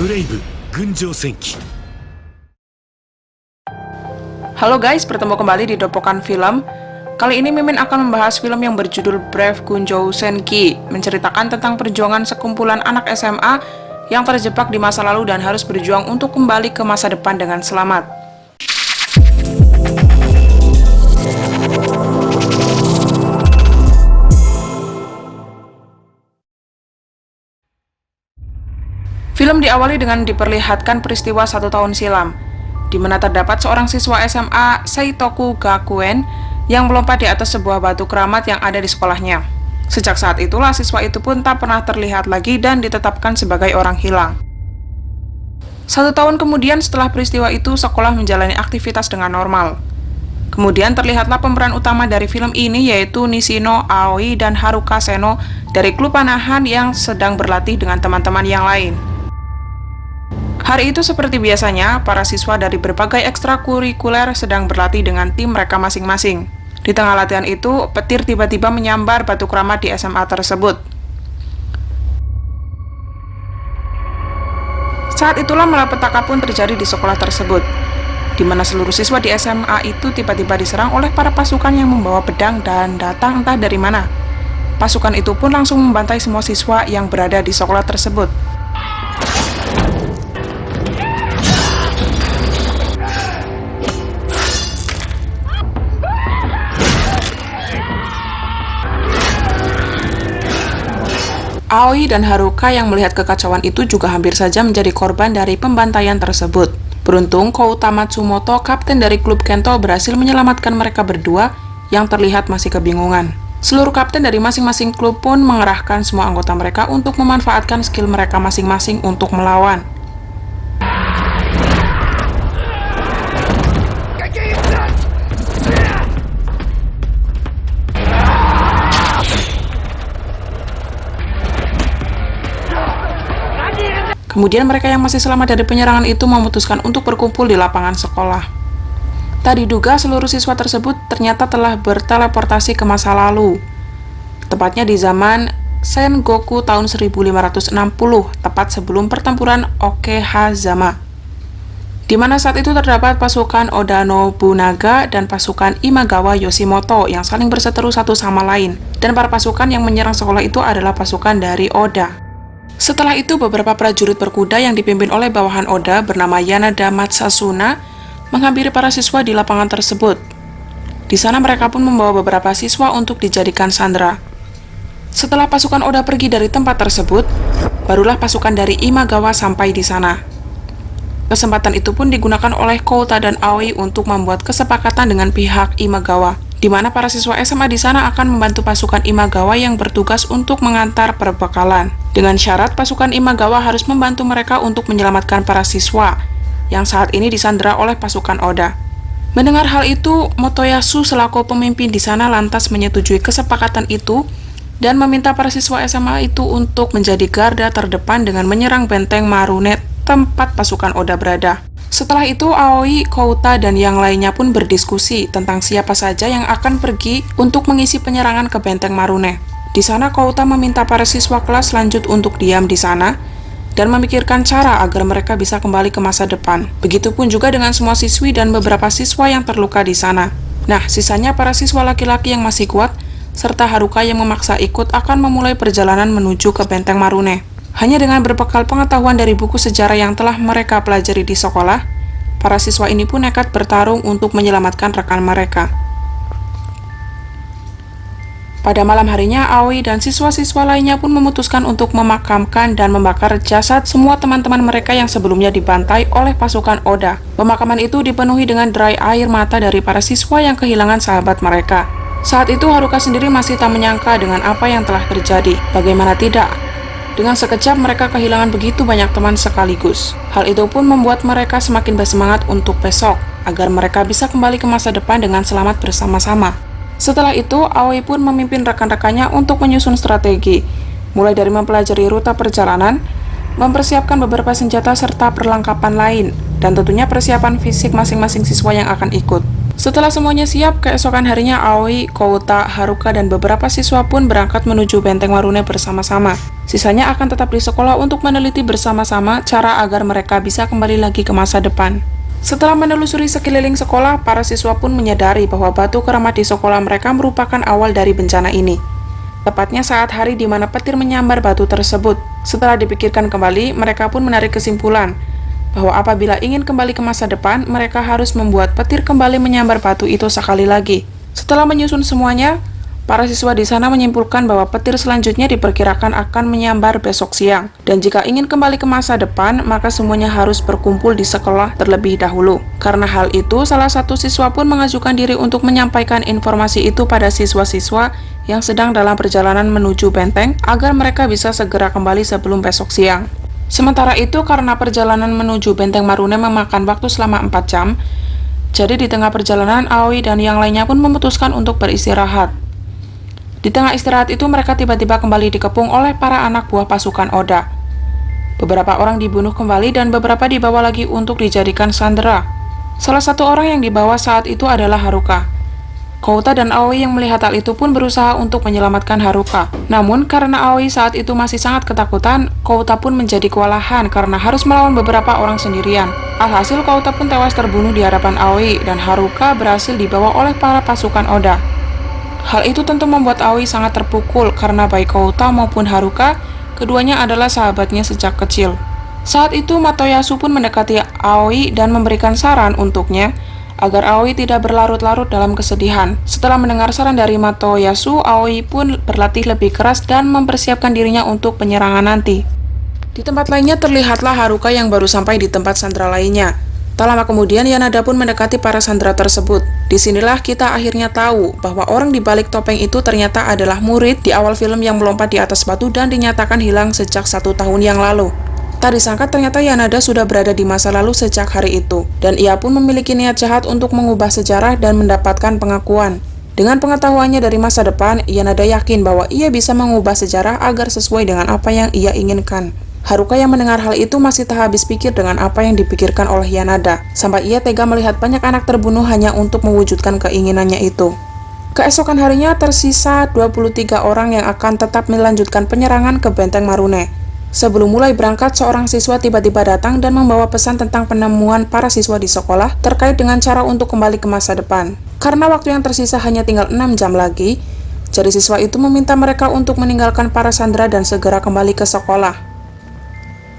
ブレイブ群青戦記. Halo guys, bertemu kembali di Dopokan Film. Kali ini Mimin akan membahas film yang berjudul Brave Gunjou Senki, menceritakan tentang perjuangan sekumpulan anak SMA yang terjebak di masa lalu dan harus berjuang untuk kembali ke masa depan dengan selamat. Film diawali dengan diperlihatkan peristiwa 1 tahun silam, di mana terdapat seorang siswa SMA Seitoku Gakuen yang melompat di atas sebuah batu keramat yang ada di sekolahnya. Sejak saat itulah siswa itu pun tak pernah terlihat lagi dan ditetapkan sebagai orang hilang. 1 tahun kemudian setelah peristiwa itu, sekolah menjalani aktivitas dengan normal. Kemudian terlihatlah pemeran utama dari film ini, yaitu Nishino Aoi dan Haruka Seno dari klub panahan yang sedang berlatih dengan teman-teman yang lain. Hari itu seperti biasanya, para siswa dari berbagai ekstrakurikuler sedang berlatih dengan tim mereka masing-masing. Di tengah latihan itu, petir tiba-tiba menyambar batu keramat di SMA tersebut. Saat itulah malapetaka pun terjadi di sekolah tersebut, di mana seluruh siswa di SMA itu tiba-tiba diserang oleh para pasukan yang membawa pedang dan datang entah dari mana. Pasukan itu pun langsung membantai semua siswa yang berada di sekolah tersebut. Aoi dan Haruka yang melihat kekacauan itu juga hampir saja menjadi korban dari pembantaian tersebut. Beruntung, Kouta Matsumoto, kapten dari klub Kento, berhasil menyelamatkan mereka berdua yang terlihat masih kebingungan. Seluruh kapten dari masing-masing klub pun mengerahkan semua anggota mereka untuk memanfaatkan skill mereka masing-masing untuk melawan. Kemudian mereka yang masih selamat dari penyerangan itu memutuskan untuk berkumpul di lapangan sekolah. Tak diduga seluruh siswa tersebut ternyata telah berteleportasi ke masa lalu, tepatnya di zaman Sengoku tahun 1560, tepat sebelum pertempuran Okehazama, di mana saat itu terdapat pasukan Oda Nobunaga dan pasukan Imagawa Yoshimoto yang saling berseteru satu sama lain, dan para pasukan yang menyerang sekolah itu adalah pasukan dari Oda. Setelah itu, beberapa prajurit berkuda yang dipimpin oleh bawahan Oda bernama Yanada Matsasuna menghampiri para siswa di lapangan tersebut. Di sana mereka pun membawa beberapa siswa untuk dijadikan sandera. Setelah pasukan Oda pergi dari tempat tersebut, barulah pasukan dari Imagawa sampai di sana. Kesempatan itu pun digunakan oleh Kouta dan Aoi untuk membuat kesepakatan dengan pihak Imagawa, di mana para siswa SMA di sana akan membantu pasukan Imagawa yang bertugas untuk mengantar perbekalan. Dengan syarat pasukan Imagawa harus membantu mereka untuk menyelamatkan para siswa yang saat ini disandera oleh pasukan Oda. Mendengar hal itu, Motoyasu selaku pemimpin di sana lantas menyetujui kesepakatan itu dan meminta para siswa SMA itu untuk menjadi garda terdepan dengan menyerang benteng Marune tempat pasukan Oda berada. Setelah itu, Aoi, Kouta, dan yang lainnya pun berdiskusi tentang siapa saja yang akan pergi untuk mengisi penyerangan ke benteng Marune. Di sana, Kouta meminta para siswa kelas lanjut untuk diam di sana dan memikirkan cara agar mereka bisa kembali ke masa depan. Begitupun juga dengan semua siswi dan beberapa siswa yang terluka di sana. Nah, sisanya para siswa laki-laki yang masih kuat, serta Haruka yang memaksa ikut akan memulai perjalanan menuju ke benteng Marune. Hanya dengan berbekal pengetahuan dari buku sejarah yang telah mereka pelajari di sekolah, para siswa ini pun nekat bertarung untuk menyelamatkan rekan mereka. Pada malam harinya, Aoi dan siswa-siswa lainnya pun memutuskan untuk memakamkan dan membakar jasad semua teman-teman mereka yang sebelumnya dibantai oleh pasukan Oda. Pemakaman itu dipenuhi dengan derai air mata dari para siswa yang kehilangan sahabat mereka. Saat itu Haruka sendiri masih tak menyangka dengan apa yang telah terjadi. Bagaimana tidak? Dengan sekejap mereka kehilangan begitu banyak teman sekaligus. Hal itu pun membuat mereka semakin bersemangat untuk besok, agar mereka bisa kembali ke masa depan dengan selamat bersama-sama. Setelah itu, Aoi pun memimpin rekan-rekannya untuk menyusun strategi, mulai dari mempelajari rute perjalanan, mempersiapkan beberapa senjata serta perlengkapan lain, dan tentunya persiapan fisik masing-masing siswa yang akan ikut. Setelah semuanya siap, keesokan harinya Aoi, Kouta, Haruka, dan beberapa siswa pun berangkat menuju Benteng Marune bersama-sama. Sisanya akan tetap di sekolah untuk meneliti bersama-sama cara agar mereka bisa kembali lagi ke masa depan. Setelah menelusuri sekeliling sekolah, para siswa pun menyadari bahwa batu keramat di sekolah mereka merupakan awal dari bencana ini. Tepatnya saat hari di mana petir menyambar batu tersebut. Setelah dipikirkan kembali, mereka pun menarik kesimpulan bahwa apabila ingin kembali ke masa depan, mereka harus membuat petir kembali menyambar batu itu sekali lagi. Setelah menyusun semuanya, para siswa di sana menyimpulkan bahwa petir selanjutnya diperkirakan akan menyambar besok siang. Dan jika ingin kembali ke masa depan, maka semuanya harus berkumpul di sekolah terlebih dahulu. Karena hal itu, salah satu siswa pun mengajukan diri untuk menyampaikan informasi itu pada siswa-siswa yang sedang dalam perjalanan menuju benteng agar mereka bisa segera kembali sebelum besok siang. Sementara itu, karena perjalanan menuju Benteng Marune memakan waktu selama 4 jam, jadi di tengah perjalanan, Aoi dan yang lainnya pun memutuskan untuk beristirahat. Di tengah istirahat itu, mereka tiba-tiba kembali dikepung oleh para anak buah pasukan Oda. Beberapa orang dibunuh kembali dan beberapa dibawa lagi untuk dijadikan sandera. Salah satu orang yang dibawa saat itu adalah Haruka. Kouta dan Aoi yang melihat hal itu pun berusaha untuk menyelamatkan Haruka. Namun karena Aoi saat itu masih sangat ketakutan, Kouta pun menjadi kewalahan karena harus melawan beberapa orang sendirian. Alhasil Kouta pun tewas terbunuh di hadapan Aoi dan Haruka berhasil dibawa oleh para pasukan Oda. Hal itu tentu membuat Aoi sangat terpukul karena baik Kouta maupun Haruka, keduanya adalah sahabatnya sejak kecil. Saat itu Matoyasu pun mendekati Aoi dan memberikan saran untuknya agar Aoi tidak berlarut-larut dalam kesedihan. Setelah mendengar saran dari Matoyasu, Aoi pun berlatih lebih keras dan mempersiapkan dirinya untuk penyerangan nanti. Di tempat lainnya terlihatlah Haruka yang baru sampai di tempat sandera lainnya. Tak lama kemudian Yanada pun mendekati para sandera tersebut. Disinilah kita akhirnya tahu bahwa orang di balik topeng itu ternyata adalah murid di awal film yang melompat di atas batu dan dinyatakan hilang sejak 1 tahun yang lalu. Tak disangka ternyata Yanada sudah berada di masa lalu sejak hari itu, dan ia pun memiliki niat jahat untuk mengubah sejarah dan mendapatkan pengakuan. Dengan pengetahuannya dari masa depan, Yanada yakin bahwa ia bisa mengubah sejarah agar sesuai dengan apa yang ia inginkan. Haruka yang mendengar hal itu masih tak habis pikir dengan apa yang dipikirkan oleh Yanada, sampai ia tega melihat banyak anak terbunuh hanya untuk mewujudkan keinginannya itu. Keesokan harinya tersisa 23 orang yang akan tetap melanjutkan penyerangan ke Benteng Marune. Sebelum mulai berangkat, seorang siswa tiba-tiba datang dan membawa pesan tentang penemuan para siswa di sekolah terkait dengan cara untuk kembali ke masa depan. Karena waktu yang tersisa hanya tinggal 6 jam lagi, jadi siswa itu meminta mereka untuk meninggalkan para sandera dan segera kembali ke sekolah.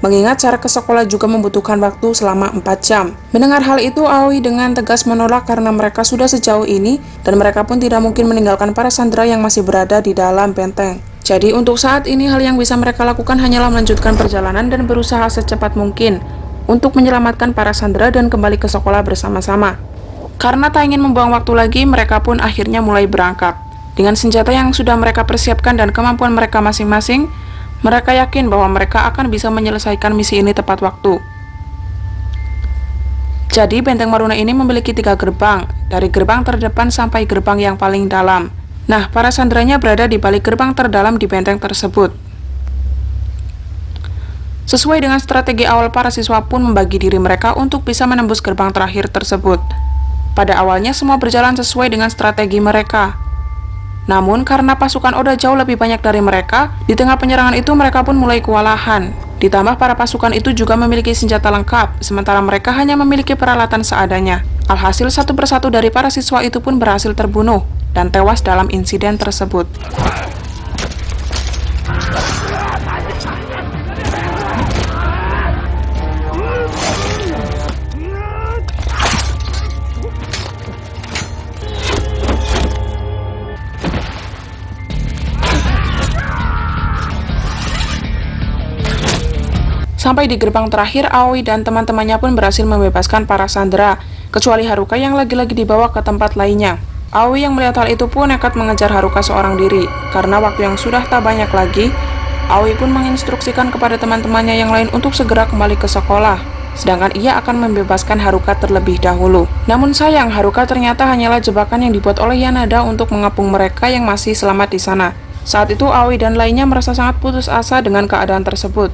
Mengingat cara ke sekolah juga membutuhkan waktu selama 4 jam. Mendengar hal itu, Aoi dengan tegas menolak karena mereka sudah sejauh ini dan mereka pun tidak mungkin meninggalkan para sandera yang masih berada di dalam benteng. Jadi untuk saat ini hal yang bisa mereka lakukan hanyalah melanjutkan perjalanan dan berusaha secepat mungkin untuk menyelamatkan para sandera dan kembali ke sekolah bersama-sama. Karena tak ingin membuang waktu lagi, mereka pun akhirnya mulai berangkat. Dengan senjata yang sudah mereka persiapkan dan kemampuan mereka masing-masing, mereka yakin bahwa mereka akan bisa menyelesaikan misi ini tepat waktu. Jadi Benteng Marune ini memiliki 3 gerbang, dari gerbang terdepan sampai gerbang yang paling dalam. Nah, para sanderanya berada di balik gerbang terdalam di benteng tersebut. Sesuai dengan strategi awal, para siswa pun membagi diri mereka untuk bisa menembus gerbang terakhir tersebut. Pada awalnya semua berjalan sesuai dengan strategi mereka. Namun karena pasukan Oda jauh lebih banyak dari mereka, di tengah penyerangan itu mereka pun mulai kewalahan. Ditambah para pasukan itu juga memiliki senjata lengkap, sementara mereka hanya memiliki peralatan seadanya. Alhasil satu persatu dari para siswa itu pun berhasil terbunuh dan tewas dalam insiden tersebut. Sampai di gerbang terakhir, Aoi dan teman-temannya pun berhasil membebaskan para sandera, kecuali Haruka yang lagi-lagi dibawa ke tempat lainnya. Aoi yang melihat hal itu pun nekat mengejar Haruka seorang diri. Karena waktu yang sudah tak banyak lagi, Aoi pun menginstruksikan kepada teman-temannya yang lain untuk segera kembali ke sekolah. Sedangkan ia akan membebaskan Haruka terlebih dahulu. Namun sayang, Haruka ternyata hanyalah jebakan yang dibuat oleh Yanada untuk mengepung mereka yang masih selamat di sana. Saat itu Aoi dan lainnya merasa sangat putus asa dengan keadaan tersebut.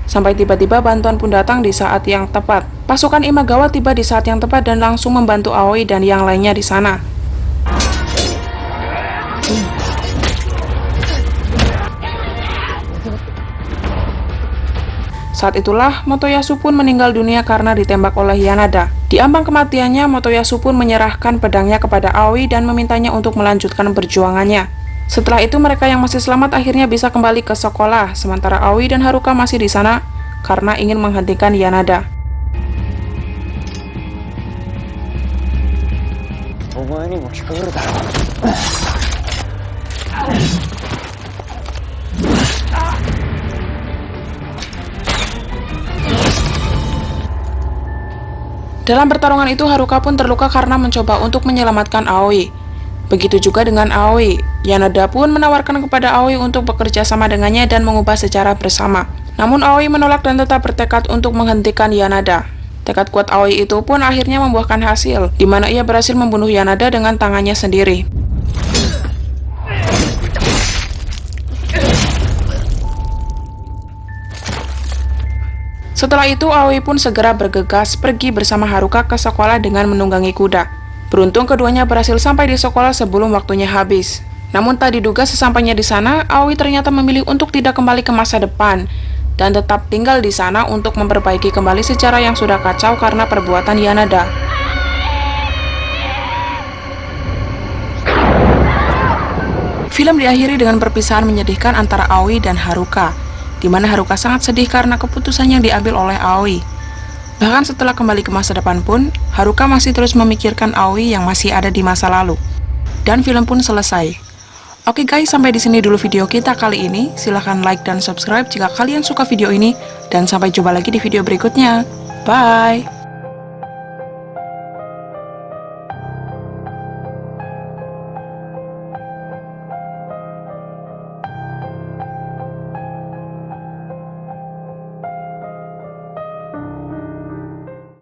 Sampai tiba-tiba bantuan pun datang di saat yang tepat. Pasukan Imagawa tiba di saat yang tepat dan langsung membantu Aoi dan yang lainnya di sana. Saat itulah Motoyasu pun meninggal dunia karena ditembak oleh Yanada. Di ambang kematiannya, Motoyasu pun menyerahkan pedangnya kepada Aoi dan memintanya untuk melanjutkan perjuangannya. Setelah itu mereka yang masih selamat akhirnya bisa kembali ke sekolah, sementara Aoi dan Haruka masih di sana karena ingin menghentikan Yanada. Dalam pertarungan itu, Haruka pun terluka karena mencoba untuk menyelamatkan Aoi. Begitu juga dengan Aoi. Yanada pun menawarkan kepada Aoi untuk bekerja sama dengannya dan mengubah sejarah bersama. Namun Aoi menolak dan tetap bertekad untuk menghentikan Yanada. Tekad kuat Aoi itu pun akhirnya membuahkan hasil, di mana ia berhasil membunuh Yanada dengan tangannya sendiri. Setelah itu, Aoi pun segera bergegas pergi bersama Haruka ke sekolah dengan menunggangi kuda. Beruntung keduanya berhasil sampai di sekolah sebelum waktunya habis. Namun tak diduga sesampainya di sana, Aoi ternyata memilih untuk tidak kembali ke masa depan dan tetap tinggal di sana untuk memperbaiki kembali sejarah yang sudah kacau karena perbuatan Yanada. Film diakhiri dengan perpisahan menyedihkan antara Aoi dan Haruka, di mana Haruka sangat sedih karena keputusan yang diambil oleh Aoi. Bahkan setelah kembali ke masa depan pun, Haruka masih terus memikirkan Aoi yang masih ada di masa lalu. Dan film pun selesai. Oke guys, sampai di sini dulu video kita kali ini. Silahkan like dan subscribe jika kalian suka video ini. Dan sampai jumpa lagi di video berikutnya. Bye!